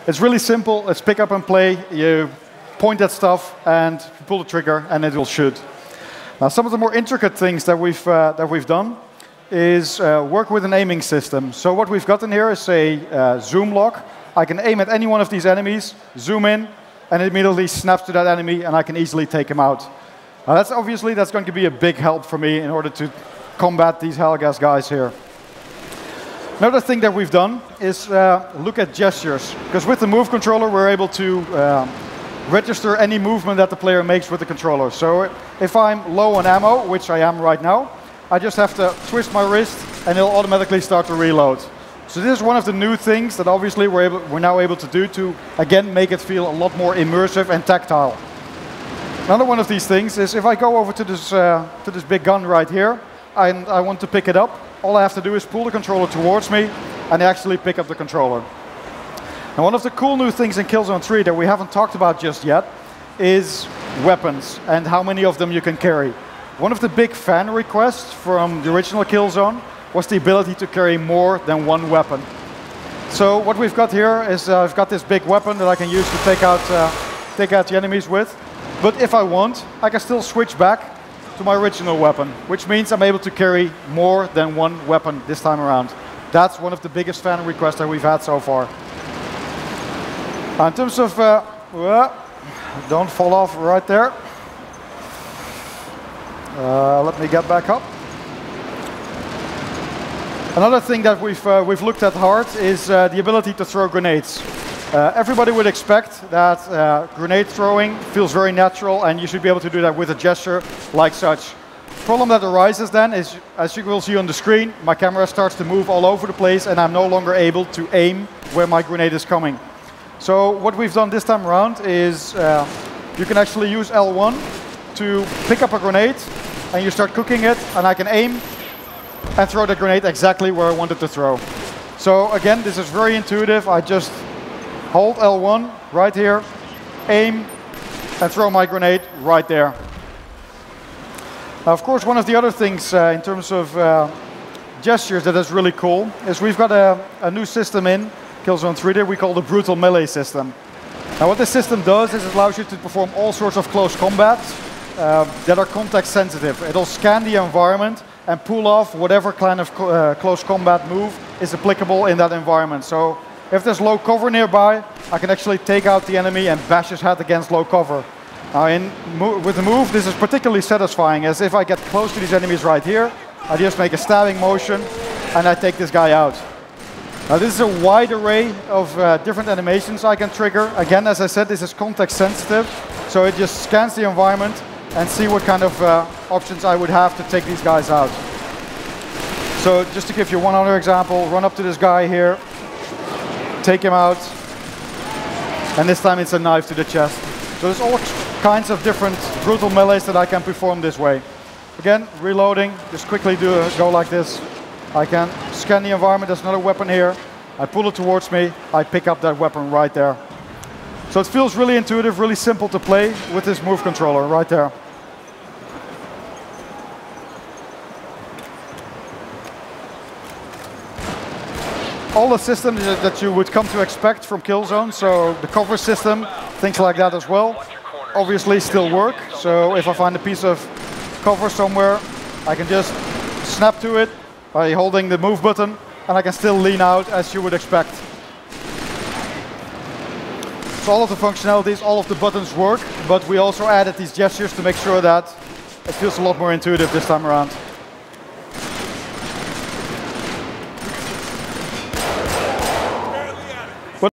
It's really simple. It's pick up and play. You point at stuff and pull the trigger, and it will shoot. Now, some of the more intricate things that we've done is work with an aiming system. So what we've got in here is a zoom lock. I can aim at any one of these enemies, zoom in, and it immediately snaps to that enemy, and I can easily take him out. Now that's going to be a big help for me in order to combat these Helgas guys here. Another thing that we've done is look at gestures, because with the move controller we're able to register any movement that the player makes with the controller. So if I'm low on ammo, which I am right now, I just have to twist my wrist and it'll automatically start to reload. So this is one of the new things that obviously we're now able to do to, again, make it feel a lot more immersive and tactile. Another one of these things is if I go over to this big gun right here and I want to pick it up, all I have to do is pull the controller towards me and actually pick up the controller. Now, one of the cool new things in Killzone 3 that we haven't talked about just yet is weapons and how many of them you can carry. One of the big fan requests from the original Killzone was the ability to carry more than one weapon. So what we've got here is I've got this big weapon that I can use to take out the enemies with. But if I want, I can still switch back to my original weapon, which means I'm able to carry more than one weapon this time around. That's one of the biggest fan requests that we've had so far. In terms of, don't fall off right there. Let me get back up. Another thing that we've looked at hard is the ability to throw grenades. Everybody would expect that grenade throwing feels very natural, and you should be able to do that with a gesture like such. The problem that arises then is, as you will see on the screen, my camera starts to move all over the place, and I'm no longer able to aim where my grenade is coming. So what we've done this time around is you can actually use L1 to pick up a grenade, and you start cooking it, and I can aim and throw the grenade exactly where I want it to throw. So again, this is very intuitive. I just hold L1 right here, aim, and throw my grenade right there. Now, of course, one of the other things in terms of gestures that is really cool is we've got a new system in Killzone 3 that we call the brutal melee system. Now, what this system does is it allows you to perform all sorts of close combat that are context sensitive. It'll scan the environment and pull off whatever kind of close combat move is applicable in that environment. So if there's low cover nearby, I can actually take out the enemy and bash his head against low cover. Now, with the move, this is particularly satisfying, as if I get close to these enemies right here, I just make a stabbing motion and I take this guy out. Now, this is a wide array of different animations I can trigger. Again, as I said, this is context sensitive, so it just scans the environment and see what kind of options I would have to take these guys out. So just to give you one other example, run up to this guy here, take him out, and this time it's a knife to the chest. So there's all kinds of different brutal melees that I can perform this way. Again, reloading, just quickly go like this. I can scan the environment, there's another weapon here. I pull it towards me, I pick up that weapon right there. So it feels really intuitive, really simple to play with this move controller right there. All the systems that you would come to expect from Killzone, so the cover system, things like that as well, obviously still work. So if I find a piece of cover somewhere, I can just snap to it by holding the move button, and I can still lean out as you would expect. So all of the functionalities, all of the buttons work, but we also added these gestures to make sure that it feels a lot more intuitive this time around.